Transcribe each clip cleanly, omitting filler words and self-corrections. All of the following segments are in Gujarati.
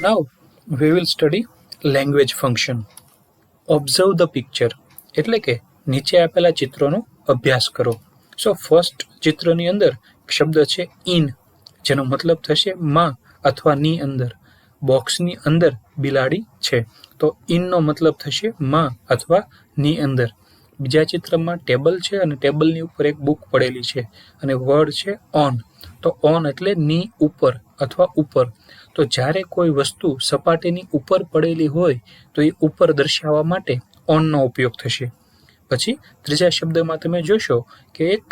Now we will study language function. Observe the picture એટલે કે નીચે આપેલા ચિત્રોનો અભ્યાસ કરો. સો ફર્સ્ટ ચિત્રની અંદર શબ્દ છે ઇન, જેનો મતલબ થશે માં અથવા ની અંદર. બોક્સની અંદર બિલાડી છે, તો ઇનનો મતલબ થશે માં અથવા ની અંદર. બીજા ચિત્રમાં ટેબલ છે અને ટેબલની ઉપર એક બુક પડેલી છે અને વર્ડ છે ઓન, તો ઓન એટલે ની ઉપર અથવા ઉપર. તો જ્યારે કોઈ વસ્તુ સપાટીની ઉપર પડેલી હોય તો એ ઉપર દર્શાવવા માટે ઓનનો ઉપયોગ થશે. પછી ત્રીજા શબ્દમાં તમે જોશો કે એક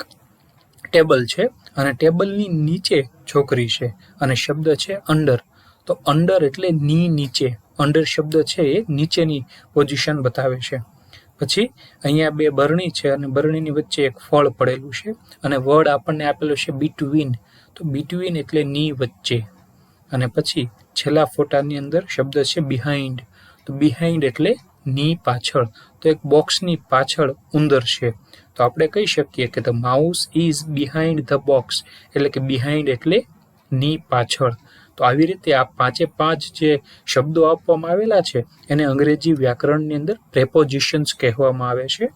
ટેબલ છે અને ટેબલની નીચે છોકરી છે અને શબ્દ છે અંડર, તો અંડર એટલે ની નીચે. અંડર શબ્દ છે એ નીચેની પોઝિશન બતાવે છે. પછી અહીંયા બે બરણી છે અને બરણીની વચ્ચે એક ફળ પડેલું છે અને વર્ડ આપણને આપેલો છે બિટવીન, તો બિટવીન એટલે ની વચ્ચે. અને પછી છેલ્લા ફોટાની અંદર શબ્દ છે બિહાઇન્ડ, તો બિહાઇન્ડ એટલે ની પાછળ. તો એક બોક્સની પાછળ ઉંદર છે, તો આપણે કહી શકીએ કે the mouse is behind the box, એટલે કે બિહાઇન્ડ એટલે ની પાછળ. તો આવી રીતે આ પાંચે પાંચ જે શબ્દો આપવામાં આવેલા છે એને અંગ્રેજી વ્યાકરણની અંદર પ્રેપોઝિશન્સ કહેવામાં આવે છે.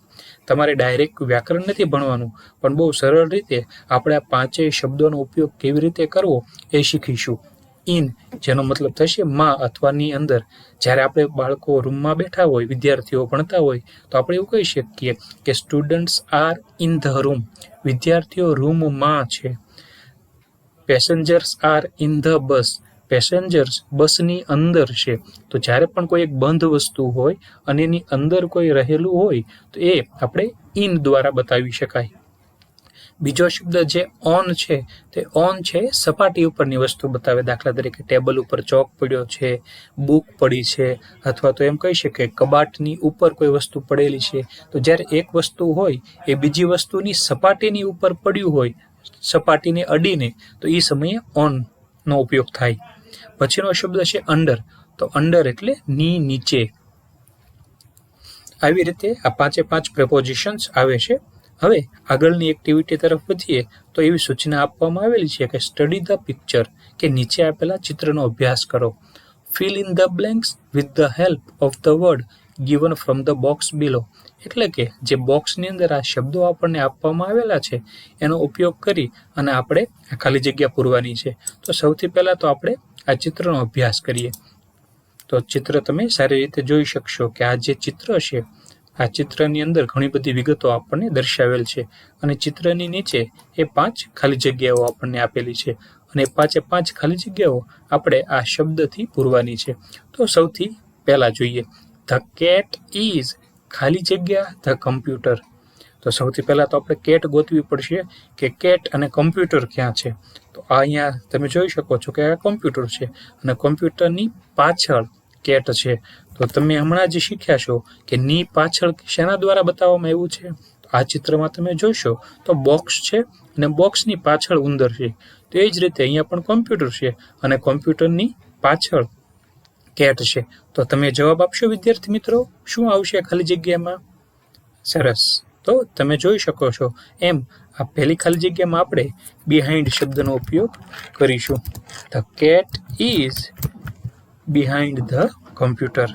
તમારે ડાયરેક્ટ વ્યાકરણ નથી ભણવાનું, પણ બહુ સરળ રીતે આપણે આ પાંચેય શબ્દોનો ઉપયોગ કેવી રીતે કરવો એ શીખીશું. ઇન, જેનો મતલબ થશે માં અથવા ની અંદર. જ્યારે આપણે બાળકો રૂમમાં બેઠા હોય, વિદ્યાર્થીઓ ભણતા હોય, તો આપણે એવું કહી શકીએ કે students are in the room, વિદ્યાર્થીઓ રૂમમાં છે. Passengers are in the bus, passengers બસની અંદર છે. તો જ્યારે પણ કોઈ એક બંધ વસ્તુ હોય અને એની અંદર કોઈ રહેલું હોય તો એ આપણે ઇન દ્વારા બતાવી શકાય. બીજો શબ્દ જે ઓન છે, તે ઓન છે સપાટી ઉપરની વસ્તુ બતાવે. દાખલા તરીકે ટેબલ ઉપર ચોક પડ્યો છે, બુક પડી છે, અથવા તો એમ કહી શકાય કબાટની ઉપર કોઈ વસ્તુ પડેલી છે. તો જ્યારે એક વસ્તુ હોય એ બીજી વસ્તુની સપાટીની ઉપર પડ્યું હોય, સપાટીને અડીને, તો એ સમયે ઓનનો ઉપયોગ થાય. પછીનો શબ્દ છે અંડર, તો અંડર એટલે ની નીચે. આવી રીતે આ પાંચે પાંચ પ્રેપોઝિશન્સ આવે છે. હવે આગળની એક્ટિવિટી તરફ વધીએ તો એવી સૂચના આપવામાં આવેલી છે કે સ્ટડી ધ પિક્ચર, કે નીચે આપેલા ચિત્રનો અભ્યાસ કરો. Fill in the blanks with the help of the word given from the box below, એટલે કે જે બોક્સની અંદર આ શબ્દો આપણને આપવામાં આવેલા છે એનો ઉપયોગ કરી અને આપણે આ ખાલી જગ્યા પૂરવાની છે. તો સૌથી પહેલાં તો આપણે આ ચિત્રનો અભ્યાસ કરીએ. તો ચિત્ર તમે સારી રીતે જોઈ શકશો કે આ જે ચિત્ર છે, આ ચિત્રની અંદર ઘણી બધી વિગતો આપણને દર્શાવેલ છે અને ચિત્રની નીચે એ પાંચ ખાલી જગ્યાઓ આપણને આપેલી છે અને પાંચે પાંચ ખાલી જગ્યાઓ આપણે આ શબ્દથી પૂરવાની છે. તો સૌથી પહેલાં જોઈએ ધ કેટ ઇઝ ખાલી જગ્યા ધ કમ્પ્યુટર. તો સૌથી પહેલાં તો આપણે કેટ ગોતવી પડશે કે કેટ અને કમ્પ્યુટર ક્યાં છે. તો આ અહીંયા તમે જોઈ શકો છો કે આ કમ્પ્યુટર છે અને કમ્પ્યુટરની પાછળ કેટ છે. તો તમે હમણાં જ શીખ્યા છો કે ની પાછળ શેના દ્વારા બતાવવામાં આવ્યું છે. તો આ ચિત્રમાં તમે જોશો તો બોક્સ છે અને બોક્સની પાછળ ઉંદર છે. તો એ જ રીતે અહીંયા પણ કમ્પ્યુટર છે અને કમ્પ્યુટરની પાછળ કેટ છે. તો તમે જવાબ આપશો વિદ્યાર્થી મિત્રો, શું આવશે ખાલી જગ્યામાં? સરસ. તો તમે જોઈ શકો છો એમ આ પહેલી ખાલી જગ્યામાં આપણે બિહાઇન્ડ શબ્દનો ઉપયોગ કરીશું. The cat is behind the computer,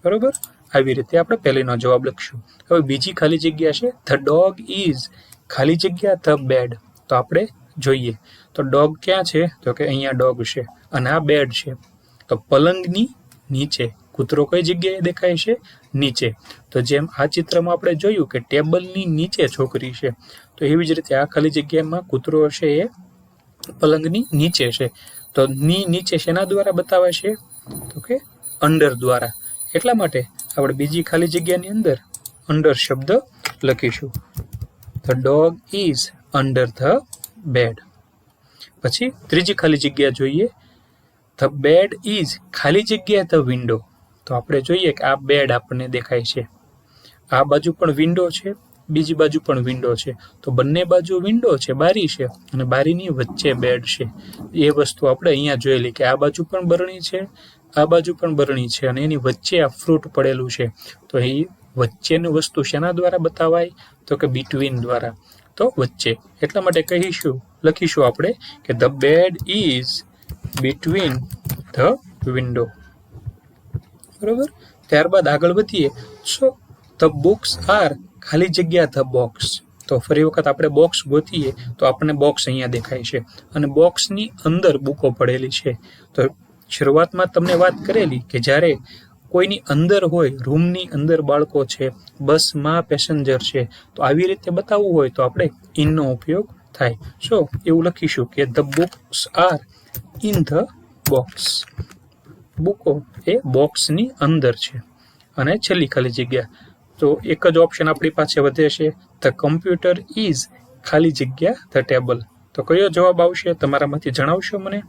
બરોબર. આવી રીતે આપણે પહેલીનો જવાબ લખશું. હવે બીજી ખાલી જગ્યા છે ધ ડોગ ઇઝ ખાલી જગ્યા ધ બેડ. તો આપણે જોઈએ તો ડોગ ક્યાં છે, તો કે અહીંયા ડોગ છે અને આ બેડ છે. તો પલંગની નીચે કૂતરો કઈ જગ્યાએ દેખાય છે? નીચે. તો જેમ આ ચિત્રમાં આપણે જોયું કે ટેબલની નીચે છોકરી છે, તો એવી જ રીતે આ ખાલી જગ્યામાં કૂતરો છે એ પલંગની નીચે છે. તો ની નીચે શેના દ્વારા બતાવે છે? તો કે અંડર દ્વારા. એટલા માટે આપણે બીજી ખાલી જગ્યાની અંદર અંડર શબ્દ લખીશું. The dog is under the bed. પછી ત્રીજી ખાલી જગ્યા જોઈએ ધ બેડ ઇઝ ખાલી જગ્યા ધ વિન્ડો. તો આપણે જોઈએ કે આ બેડ આપણને દેખાય છે, આ બાજુ પણ વિન્ડો છે, બીજી બાજુ પણ વિન્ડો છે. તો બંને બાજુ વિન્ડો છે, બારી છે અને બારીની વચ્ચે બેડ છે. એ વસ્તુ આપણે અહીંયા જોયેલી કે આ બાજુ પણ બરણી છે, આ બાજુ પણ બરણી છે અને એની વચ્ચે આ ફ્રૂટ પડેલું છે. તો એ વચ્ચેની વસ્તુ શેના દ્વારા બતાવાય? તો કે બિટવીન દ્વારા. તો વચ્ચે. એટલા માટે લખીશું આપણે કે the bed is between the window. બરોબર. ત્યારબાદ આગળ વધીએ. સો ધ બુક્સ આર ખાલી જગ્યા ધ બોક્સ. તો ફરી વખત આપણે બોક્સ ગોતીએ તો આપણને બોક્સ અહીંયા દેખાય છે અને બોક્સની અંદર બુકો પડેલી છે. તો શરૂઆતમાં તમને વાત કરેલી કે જ્યારે કોઈની અંદર હોય, રૂમની અંદર બાળકો છે, બસમાં પેસેન્જર છે, તો આવી રીતે બતાવવું હોય તો આપણે ઇનનો ઉપયોગ થાય. સો એવું લખીશું કે the books are in the box. બુકો એ બોક્સની અંદર છે. અને છેલ્લી ખાલી જગ્યા, તો એક જ ઓપ્શન આપણી પાસે વધે છે, ધ કમ્પ્યુટર ઇઝ ખાલી જગ્યા ધ ટેબલ. તો કયો જવાબ આવશે તમારામાંથી જણાવશો મને?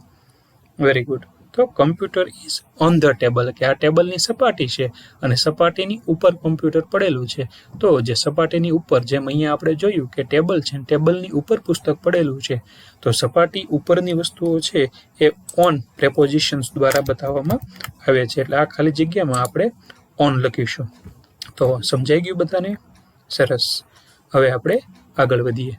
Very good. તો computer is on the table, કે આ ટેબલની સપાટી છે અને સપાટીની ઉપર કમ્પ્યુટર પડેલું છે. તો જે સપાટીની ઉપર, જેમ અહીંયા આપણે જોયું કે ટેબલ છે, ટેબલની ઉપર પુસ્તક પડેલું છે, તો સપાટી ઉપરની વસ્તુઓ છે એ ઓન પ્રેપોઝિશન્સ દ્વારા બતાવવામાં આવે છે. એટલે આ ખાલી જગ્યામાં આપણે ઓન લખીશું. તો સમજાઈ ગયું બધાને? સરસ. હવે આપણે આગળ વધીએ.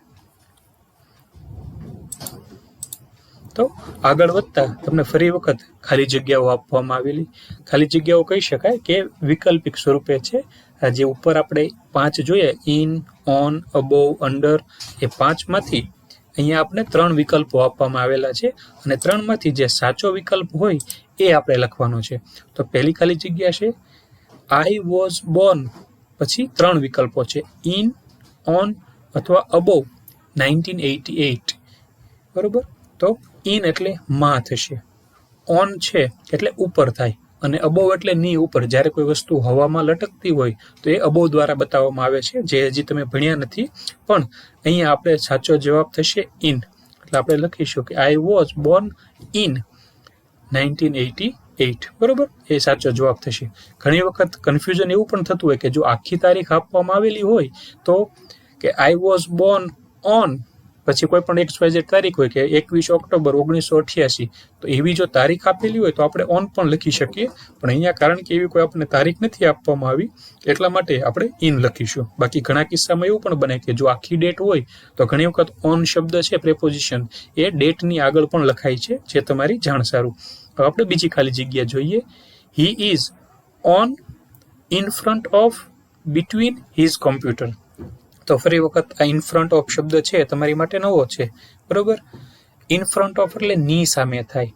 તો આગળ વધતા તમને ફરી વખત ખાલી જગ્યાઓ આપવામાં આવેલી. ખાલી જગ્યાઓ કહી શકાય કે વૈકલ્પિક સ્વરૂપે છે. જે ઉપર આપણે 5 જોઈએ, ઇન, ઓન, અબોવ, અંડર, એ 5માંથી અહીંયા આપણે 3 વિકલ્પો આપવામાં આવેલા છે અને 3માંથી જે સાચો વિકલ્પ હોય એ આપણે લખવાનો છે. તો પહેલી ખાલી જગ્યા છે આઈ વોઝ બોર્ન, પછી 3 વિકલ્પો છે, ઇન, ઓન અથવા અબોવ 1988. બરોબર. તો ઇન એટલે માં થશે, ઓન છે એટલે ઉપર થાય, અને અબોવ એટલે ની ઉપર. જ્યારે કોઈ વસ્તુ હવામાં લટકતી હોય તો એ અબોવ દ્વારા બતાવવામાં આવે છે, જે હજી તમે ભણ્યા નથી. પણ અહીંયા આપણે સાચો જવાબ થશે ઇન. એટલે આપણે લખીશું કે આઈ વોઝ બોર્ન ઇન 1988. બરોબર, એ સાચો જવાબ થશે. ઘણી વખત કન્ફ્યુઝન એવું પણ થતું હોય કે જો આખી તારીખ આપવામાં આવેલી હોય તો કે આઈ વોઝ બોર્ન ઓન, પછી કોઈ પણ XYZ તારીખ હોય કે 21 ઓક્ટોબર 1988, તો એવી જો તારીખ આપેલી હોય તો આપણે ઓન પણ લખી શકીએ. પણ અહીંયા કારણ કે એવી કોઈ આપણને તારીખ નથી આપવામાં આવી એટલા માટે આપણે ઇન લખીશું. બાકી ઘણા કિસ્સામાં એવું પણ બને કે જો આખી ડેટ હોય તો ઘણી વખત ઓન શબ્દ છે, પ્રેપોઝિશન, એ ડેટની આગળ પણ લખાય છે, જે તમારી જાણ સારું. હવે આપણે બીજી ખાલી જગ્યા જોઈએ. He is on in front of between his computer. તો ફરી વખત આ ઇન ફ્રન્ટ ઓફ શબ્દ છે તમારી માટે નવો છે. બરોબર. ઇન ફ્રન્ટ ઓફ એટલે ની સામે થાય,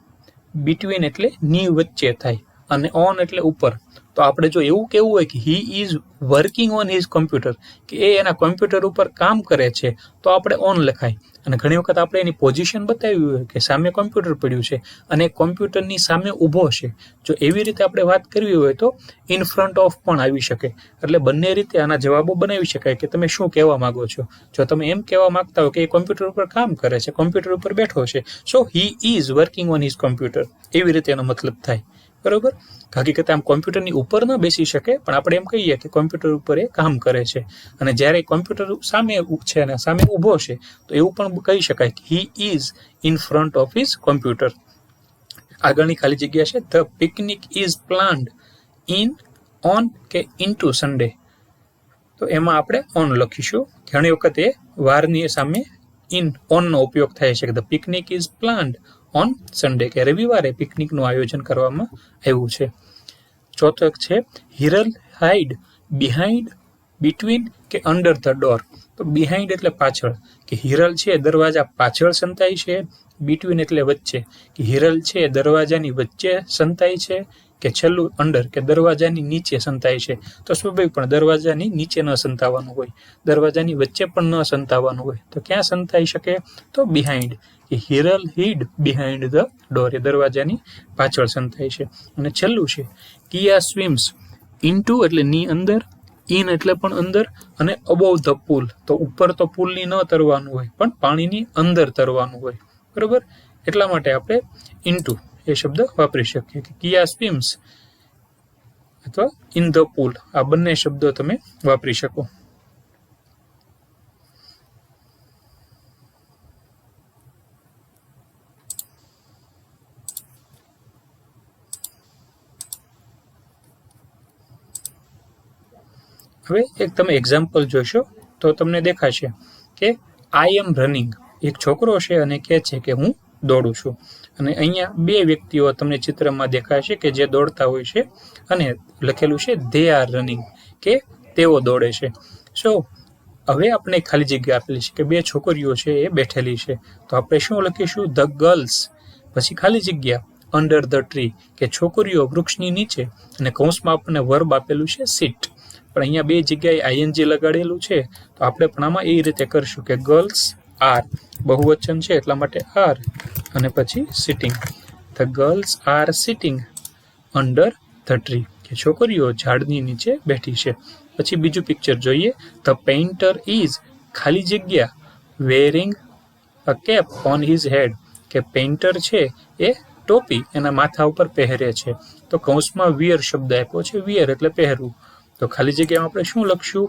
બિટવીન એટલે ની વચ્ચે થાય, અને ઓન એટલે ઉપર. તો આપણે જો એવું કેવું હોય કે હી is working on his computer, કે એ એના કોમ્પ્યુટર ઉપર કામ કરે છે, તો આપણે ઓન લખાય. અને ઘણી વખત આપણે એની પોઝિશન બતાવી હોય કે સામે કોમ્પ્યુટર પડ્યું છે અને કોમ્પ્યુટરની સામે ઊભો છે. જો એવી રીતે આપણે વાત કરવી હોય તો ઇન ફ્રન્ટ ઓફ પણ આવી શકે. એટલે બંને રીતે આના જવાબો બનાવી શકાય કે તમે શું કહેવા માંગો છો. જો તમે એમ કહેવા માંગતા હો કે એ કોમ્પ્યુટર ઉપર કામ કરે છે, કોમ્પ્યુટર ઉપર બેઠો છે, so he is working on his computer, એવી રીતે એનો મતલબ થાય. બરોબર. હકીકતે આમ કોમ્પ્યુટરની ઉપર ન બેસી શકે, પણ આપણે એમ કહીએ કે કોમ્પ્યુટર ઉપર એ કામ કરે છે. અને જ્યારે કોમ્પ્યુટર સામે છે અને સામે ઊભો છે તો એવું પણ કહી શકાય કે he is in front of his computer. આગળની ખાલી જગ્યા છે the picnic is planned in, on કે ઇનટુ સન્ડે. તો એમાં આપણે ઓન લખીશું. ઘણી વખત એ વારની સામે ઇન, ઓનનો ઉપયોગ થાય છે કે the picnic is planned on Sunday, કે રવિવારે પિકનિકનું આયોજન કરવામાં આવ્યું છે. ચોથો એક છે હિરલ હાઇડ બિહાઇન્ડ, બિટવીન કે અંડર ધ ડોર. તો બિહાઇન્ડ એટલે પાછળ, કે હિરલ છે દરવાજા પાછળ સંતાય છે, બિટવીન એટલે વચ્ચે, કે હિરલ છે દરવાજાની વચ્ચે સંતાય છે, કે છેલ્લું અંડર કે દરવાજાની નીચે સંતાય છે. તો સ્વાભાવિક પણ દરવાજાની નીચે ન સંતાવાનું હોય, દરવાજાની વચ્ચે પણ ન સંતાવાનું હોય, તો ક્યાં સંતાઈ શકે? તો બિહાઇન્ડ, કે Hiral hid behind the door, એ દરવાજાની પાછળ સંતાય છે. અને છેલ્લું છે કિયા સ્વિમ્સ ઇનટુ એટલે ની અંદર, ઇન એટલે પણ અંદર, અને અબોવ ધ પુલ, તો ઉપર તો પુલની ન તરવાનું હોય પણ પાણીની અંદર તરવાનું હોય. બરોબર. એટલા માટે આપણે ઇનટુ એ શબ્દ વાપરી શકીએ કે કિયા સ્વિમ્સ અથવા ઇન ધ પુલ, આ બંને શબ્દો તમે વાપરી શકો. હવે એક તમે એક્ઝામ્પલ જોશો તો તમને દેખાશે કે આઈ એમ રનિંગ. એક છોકરો છે અને કહે છે કે હું દોડું છું. અને અહીંયા બે વ્યક્તિઓ તમને ચિત્રમાં દેખાશે કે જે દોડતા હોય છે અને લખેલું છે દે આર રનિંગ, કે તેઓ દોડે છે. સો હવે આપણે ખાલી જગ્યા આપેલી છે કે બે છોકરીઓ છે એ બેઠેલી છે, તો આપણે શું લખીશું? ધ ગર્લ્સ, પછી ખાલી જગ્યા અંડર ધ ટ્રી, કે છોકરીઓ વૃક્ષની નીચે, અને કૌંસમાં આપણને વર્બ આપેલું છે સિટ. પણ અહીંયા બે જગ્યાએ આઈએનજી લગાડેલું છે, તો આપણે પણ આમાં એ રીતે કરશું કે ગર્લ્સ આર, બહુવચન છે એટલા માટે આર, અને પછી sitting. The girls are sitting under the tree, કે છોકરીઓ ઝાડની નીચે બેઠી છે. પછી બીજું પિક્ચર જોઈએ. ધ પેઇન્ટર ઇઝ ખાલી જગ્યા wearing a cap on his head, કે પેઇન્ટર છે એ ટોપી એના માથા ઉપર પહેરે છે. તો કૌંસમાં વિયર શબ્દ આપ્યો છે, વિયર એટલે પહેરવું. તો ખાલી જગ્યામાં આપણે શું લખશું?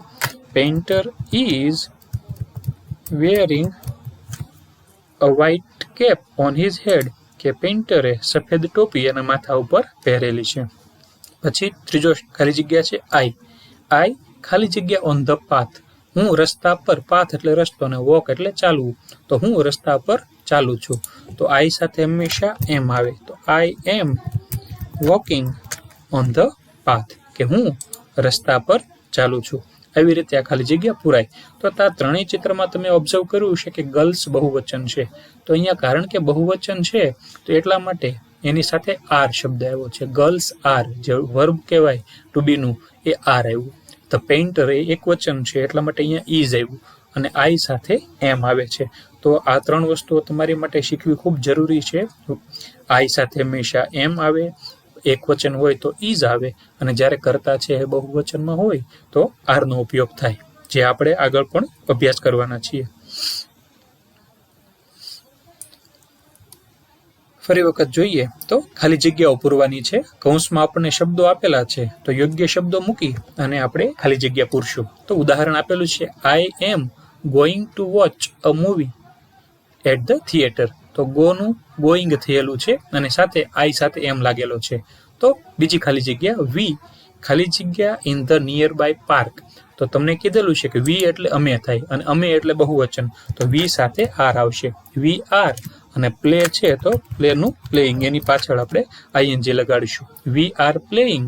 Painter is wearing a white cap on his head, કે પેઇન્ટરે સફેદ ટોપી એના માથા ઉપર પહેરેલી છે. પછી ત્રીજો ખાલી જગ્યા છે આઈ ખાલી જગ્યા ઓન ધ પાથ, હું રસ્તા પર, પાથ એટલે રસ્તો અને વોક એટલે ચાલવું, તો હું રસ્તા પર ચાલું છું. તો આઈ સાથે હંમેશા એમ આવે, તો I M walking on the path, કે હું રસ્તા પર ચાલું છું. આવી રીતે આ ખાલી જગ્યા પુરાય. તો આ ત્રણેય ચિત્રમાં તમે ઓબ્ઝર્વ કર્યું છે કે ગર્લ્સ બહુવચન છે. તો અહીંયા કારણ કે બહુવચન છે તો એટલા માટે એની સાથે આર શબ્દ આવ્યો છે. ગર્લ્સ આર, જે વર્બ કહેવાય ટુ બીનું, એ આર આવ્યું. ધ પેઇન્ટર એ એક વચન છે એટલા માટે અહીંયા ઇઝ આવ્યું, અને આઈ સાથે એમ આવે છે. તો આ ત્રણ વસ્તુઓ તમારી માટે શીખવી ખૂબ જરૂરી છે. આઈ સાથે હંમેશા એમ આવે, એક વચન હોય તો ઇઝ આવે, અને જ્યારે કરતા છે એ બહુવચનમાં હોય તો આરનો ઉપયોગ થાય, જે આપણે આગળ પણ અભ્યાસ કરવાના છીએ. ફરી વખત જોઈએ તો ખાલી જગ્યાઓ પૂરવાની છે. કૌંસમાં આપણને શબ્દો આપેલા છે, તો યોગ્ય શબ્દો મૂકી અને આપણે ખાલી જગ્યા પૂરશું. તો ઉદાહરણ આપેલું છે, I am going to watch a movie at the theatre. તો ગોનું ગોઈંગ થયેલું છે અને સાથે આઈ સાથે એમ લાગેલો છે. તો બીજી ખાલી જગ્યા વી ખાલી જગ્યા in the nearby park. તો તમને કીધેલું છે કે વી એટલે અમે થાય, અને અમે એટલે બહુવચન, તો વી સાથે આર આવશે. વી આર, અને પ્લે છે તો પ્લેનું પ્લેઇંગ, એની પાછળ આપણે આઈએનજી લગાડીશું. We are playing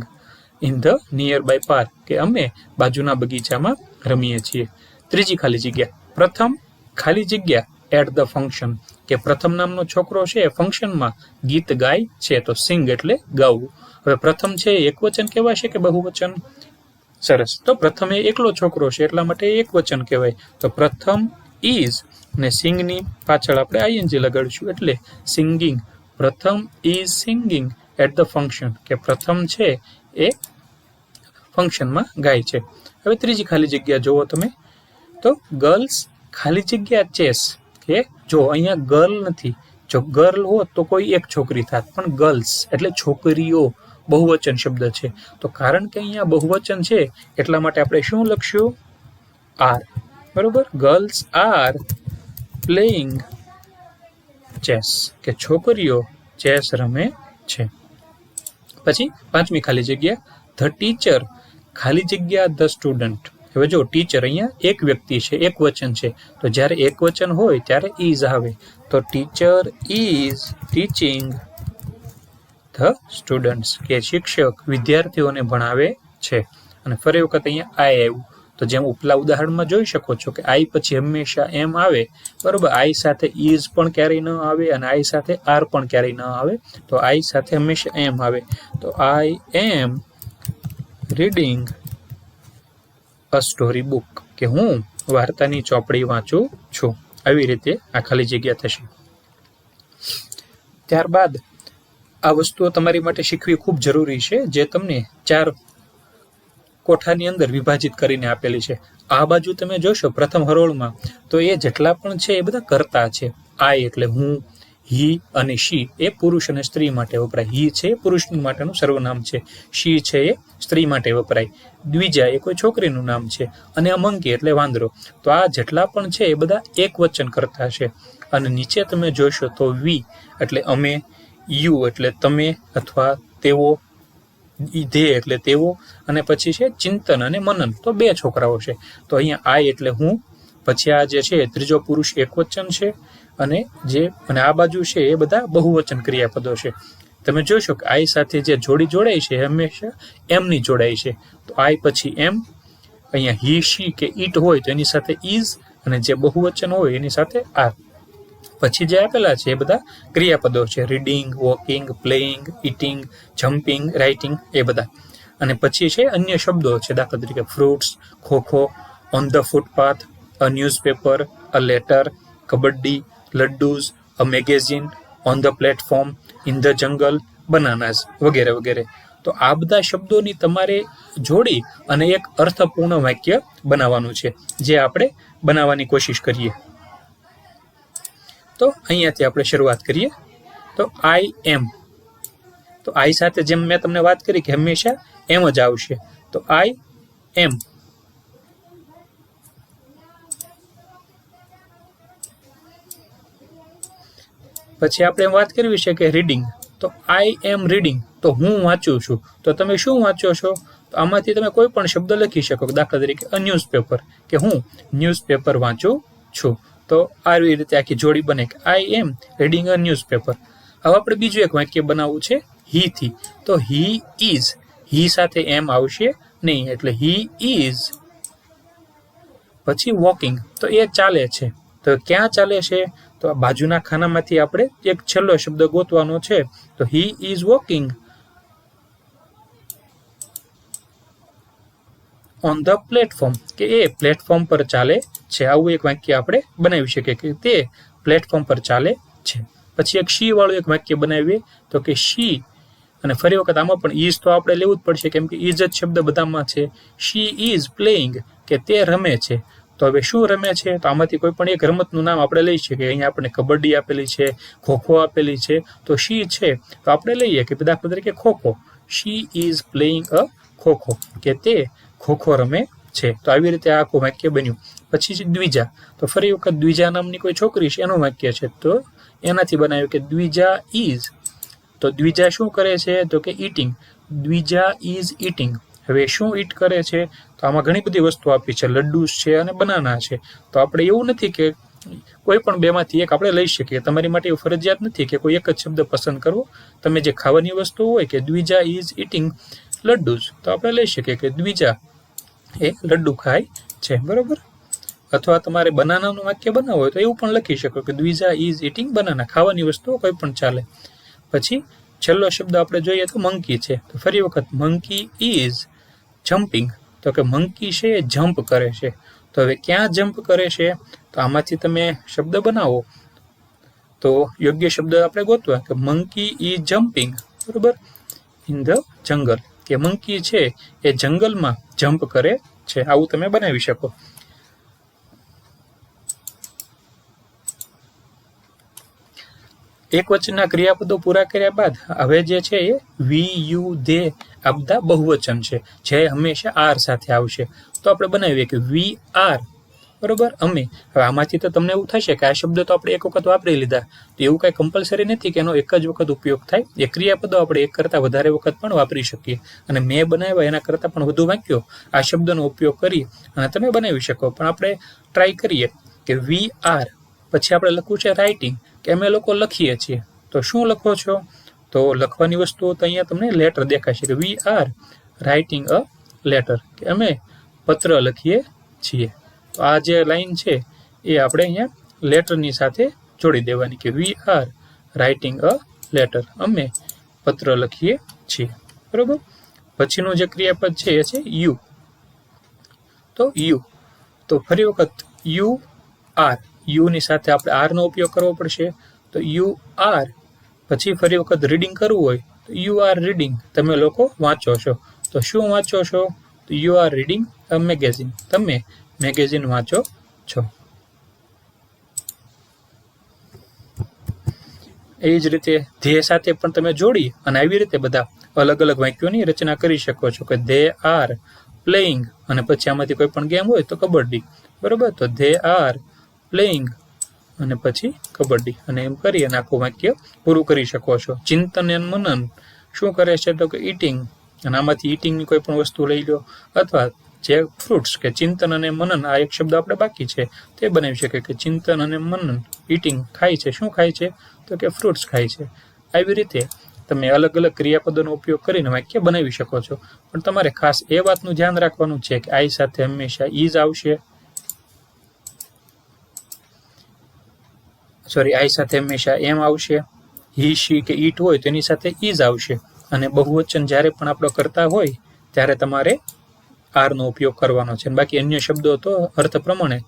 in the nearby park, કે અમે બાજુના બગીચામાં રમીએ છીએ. ત્રીજી ખાલી જગ્યા પ્રથમ ખાલી જગ્યા એટ ધ ફંક્શન, કે પ્રથમ નામનો છોકરો છે ફંક્શનમાં ગીત ગાય છે, તો સિંગ એટલે ગાવું. હવે પ્રથમ છે એક વચન કહેવાશે કે બહુવચન? સરસ. તો પ્રથમ એ એકલો છોકરો છે એટલા માટે એક વચન કહેવાય. તો પ્રથમ ઇઝ, ને સિંગની પાછળ આપણે આઈએનજી લગાડીશું એટલે singing. Pratham is singing at the function, કે પ્રથમ છે એ ફંક્શનમાં ગાય છે. હવે ત્રીજી ખાલી જગ્યા જુઓ તમે, તો ગર્લ્સ ખાલી જગ્યા ચેસ, કે જો અહીંયા ગર્લ નથી, જો ગર્લ હોત તો કોઈ એક છોકરી થાત, પણ ગર્લ્સ એટલે છોકરીઓ, બહુવચન શબ્દ છે. તો કારણ કે અહીંયા બહુવચન છે એટલા માટે આપણે શું લખશું? આર. બરોબર. ગર્લ્સ આર પ્લેઇંગ ચેસ, કે છોકરીઓ ચેસ રમે છે. પછી પાંચમી ખાલી જગ્યા ધ ટીચર ખાલી જગ્યા ધ સ્ટુડન્ટ. હવે જો ટીચર અહીંયા એક વ્યક્તિ છે, એક વચન છે, તો જ્યારે એક વચન હોય ત્યારે ઇઝ આવે. તો teacher is teaching the students, કે શિક્ષક વિદ્યાર્થીઓને ભણાવે છે. અને ફરી વખત અહીંયા આઈ આવ્યું. તો જેમ ઉપલા ઉદાહરણમાં જોઈ શકો છો કે આઈ પછી હંમેશા એમ આવે, બરોબર. આઈ સાથે ઇઝ પણ ક્યારેય ન આવે, અને આઈ સાથે આર પણ ક્યારેય ન આવે. તો આઈ સાથે હંમેશા એમ આવે. તો I am reading a story book, કે હું વાર્તાની ચોપડી વાંચું છું. આવી રીતે આ ખાલી જગ્યા થશે. ત્યારબાદ આ વસ્તુઓ તમારી માટે શીખવી ખૂબ જરૂરી છે, જે તમને 4 કોઠાની અંદર વિભાજિત કરીને આપેલી છે. આ બાજુ તમે જોશો પ્રથમ હરોળમાં, તો એ જેટલા પણ છે એ બધા કર્તા છે. આઈ એટલે હું, હી અને શી એ પુરુષ અને સ્ત્રી માટે વપરાય. હી છે એ પુરુષ માટેનું સર્વનામ છે, શી છે એ સ્ત્રી માટે વપરાય, દ્વિજા એ કોઈ છોકરીનું નામ છે, અને અમંકી એટલે વાંદરો. તો આ જેટલા પણ છે એ બધા એક વચન કરતા છે. અને નીચે તમે જોશો તો વી એટલે અમે, યુ એટલે તમે અથવા તેઓ, ધે એટલે તેઓ, અને પછી છે ચિંતન અને મનન, તો 2 છોકરાઓ છે. તો અહીંયા આઈ એટલે હું, પછી આ જે છે ત્રીજો પુરુષ એકવચન છે, અને આ બાજુ છે એ બધા બહુવચન ક્રિયાપદો છે. તમે જોશો કે આઈ સાથે જે જોડી જોડાય છે હંમેશા એમની જોડાય છે. તો આઈ પછી એમ, અહીંયા હી શી કે ઈટ હોય તો એની સાથે ઇઝ, અને જે બહુવચન હોય એની સાથે આર. પછી જે આપેલા છે એ બધા ક્રિયાપદો છે, reading, walking, playing, eating, jumping, writing, એ બધા. અને પછી છે અન્ય શબ્દો છે, દાખલા તરીકે fruits, kho kho, on the footpath, a newspaper, a letter, kabaddi, laddus, a magazine, on the platform, in the jungle, bananas, વગેરે વગેરે. તો આ બધા શબ્દોની તમારે જોડી અને એક અર્થપૂર્ણ વાક્ય બનાવવાનું છે, જે આપણે બનાવવાની કોશિશ કરીએ. તો અહીંયાથી આપણે શરૂઆત કરીએ. તો આઈ એમ, તો આઈ સાથે જેમ મેં તમને વાત કરી કે હંમેશા એમ જ આવશે. તો આઈ એમ. પછી આપણે વાત કરવી છે કે રીડિંગ. તો આઈ એમ રીડિંગ, તો હું વાંચું છું. તો તમે શું વાંચો છો? તો આમાંથી તમે કોઈ પણ શબ્દ લખી શકો. દાખલા તરીકે અ ન્યૂઝપેપર, કે હું ન્યૂઝપેપર વાંચું છું. તો આવી રીતે આખી જોડી બને કે આઈ એમ રીડિંગ અ ન્યૂઝપેપર. હવે આપણે બીજું એક વાક્ય બનાવવું છે હી થી. તો હી ઇઝ, હી સાથે એમ આવશે નહીં, એટલે હી ઇઝ. પછી વોકિંગ, તો એ ચાલે છે. તો ક્યાં ચાલે છે? તો આ બાજુના ખાનામાંથી આપણે એક છેલ્લો શબ્દ ગોતવાનો છે. તો he is walking on the platform, કે એ પ્લેટફોર્મ પર ચાલે છે. આવું એક વાક્ય આપણે બનાવી શકીએ કે તે પ્લેટફોર્મ પર ચાલે છે. પછી એક શી વાળું એક વાક્ય બનાવીએ. તો કે શી, અને ફરી વખત આમાં પણ ઇઝ તો આપણે લેવું જ પડશે, કેમ કે ઇઝ જ શબ્દ બધામાં છે. શી ઇઝ પ્લેઇંગ, કે તે રમે છે. તો હવે શું રમે છે? તો આમાંથી કોઈ પણ એક રમતનું નામ આપણે લઈ શકીએ. અહીંયા આપણે કબડ્ડી આપેલી છે, ખોખો આપેલી છે. તો શી છે તો આપણે લઈએ કે દાખલા તરીકે kho kho. She is playing a kho kho, કે તે ખોખો રમે છે. તો આવી રીતે આખું વાક્ય બન્યું. પછી છે દ્વિજા. તો ફરી વખત દ્વિજા નામની કોઈ છોકરી છે, એનું વાક્ય છે. તો એનાથી બનાવ્યું કે દ્વિજા ઇઝ. તો દ્વિજા શું કરે છે? તો કે ઈટિંગ. Dvija is eating. હવે શું ઈટ કરે છે? તો આમાં ઘણી બધી વસ્તુ આપી છે, લડ્ડુસ છે અને બનાના છે. તો આપણે એવું નથી કે કોઈ પણ બેમાંથી એક આપણે લઈ શકીએ. તમારી માટે એવું ફરજિયાત નથી કે કોઈ એક જ શબ્દ પસંદ કરવો. તમે જે ખાવાની વસ્તુ હોય કે દ્વિજા ઇઝ ઈટિંગ લડ્ડુસ, તો આપણે લઈ શકીએ કે દ્વિજા એ લડ્ડુ ખાય છે, બરોબર. અથવા તમારે બનાનાનું વાક્ય બનાવવું હોય તો એવું પણ લખી શકો કે દ્વિજા ઇઝ ઈટિંગ બનાના. ખાવાની વસ્તુઓ કોઈ પણ ચાલે. પછી છેલ્લો શબ્દ આપણે જોઈએ તો મંકી છે. તો ફરી વખત મંકી ઇઝ જમ્પિંગ. તો કે મંકી છે એ જમ્પ કરે છે. તો હવે ક્યાં જમ્પ કરે છે? તો આમાંથી તમે શબ્દ બનાવો. તો યોગ્ય શબ્દ આપણે ગોતવા કે મંકી ઇઝ જમ્પિંગ, બરોબર, ઇન ધ જંગલ, કે મંકી છે એ જંગલમાં જમ્પ કરે છે. આવું તમે બનાવી શકો. એક વચનના ક્રિયાપદો પૂરા કર્યા બાદ હવે જે છે એ વી, યુ, ધે આ બધા બહુવચન છે, જે હંમેશા આર સાથે આવશે. તો આપણે બનાવીએ કે વી આર, બરોબર, અમે. હવે આમાંથી તો તમને એવું થશે કે આ શબ્દ તો આપણે એક વખત વાપરી લીધા, તો એવું કાંઈ કમ્પલસરી નથી કે એનો એક જ વખત ઉપયોગ થાય. એ ક્રિયાપદો આપણે એક કરતાં વધારે વખત પણ વાપરી શકીએ. અને મેં બનાવ્યા એના કરતાં પણ વધુ વાક્યો આ શબ્દનો ઉપયોગ કરી અને તમે બનાવી શકો. પણ આપણે ટ્રાય કરીએ કે વી આર, પછી આપણે લખવું છે રાઇટિંગ, કે અમે લોકો લખીએ છીએ. તો શું લખો છો? તો લખવાની વસ્તુઓ તો અહીંયા તમને લેટર દેખાશે કે we are writing a letter, કે અમે પત્ર લખીએ છીએ. તો આ જે લાઈન છે એ આપણે અહીંયા લેટરની સાથે જોડી દેવાની કે we are writing a letter, અમે પત્ર લખીએ છીએ, બરોબર. પછીનું જે ક્રિયાપદ છે એ છે યુ. તો યુ, તો ફરી વખત યુ આર, યુની સાથે આપણે આરનો ઉપયોગ કરવો પડશે. તો યુ આર, પછી ફરી વખત રીડિંગ કરવું હોય તો યુ આર રીડિંગ, તમે લોકો વાંચો છો. તો શું વાંચો છો? તો you are reading a magazine, તમે મેગેઝિન વાંચો છો. એ જ રીતે ધ્યેય સાથે પણ તમે જોડી અને આવી રીતે બધા અલગ અલગ વાક્યોની રચના કરી શકો છો કે ધે આર પ્લેઇંગ, અને પછી આમાંથી કોઈ પણ ગેમ હોય તો કબડ્ડી, બરોબર. તો ધે આર પ્લેઇંગ અને પછી કબડ્ડી, અને એમ કરી અને આખું વાક્ય પૂરું કરી શકો છો. ચિંતન અને મનન શું કરે છે? તો કે ઈટિંગ, અને આમાંથી ઈટિંગની કોઈ પણ વસ્તુ લઈ લો, અથવા જે ફ્રૂટ્સ કે ચિંતન અને મનન, આ એક શબ્દ આપણે બાકી છે તે બનાવી શકીએ કે ચિંતન અને મનન ઈટિંગ ખાય છે. શું ખાય છે? તો કે ફ્રૂટ્સ ખાય છે. આવી રીતે તમે અલગ અલગ ક્રિયાપદોનો ઉપયોગ કરીને વાક્ય બનાવી શકો છો. પણ તમારે ખાસ એ વાતનું ધ્યાન રાખવાનું છે કે આઈ સાથે હંમેશા ઇઝ આવશે. આઈ સાથે હંમેશા એમ આવશે. હી, શી કે ઈટ હોય તો એની સાથે ઇઝ આવશે. અને બહુવચન જ્યારે પણ આપણો કરતા હોય ત્યારે તમારે આરનો ઉપયોગ કરવાનો છે. બાકી અન્ય શબ્દો તો અર્થ પ્રમાણે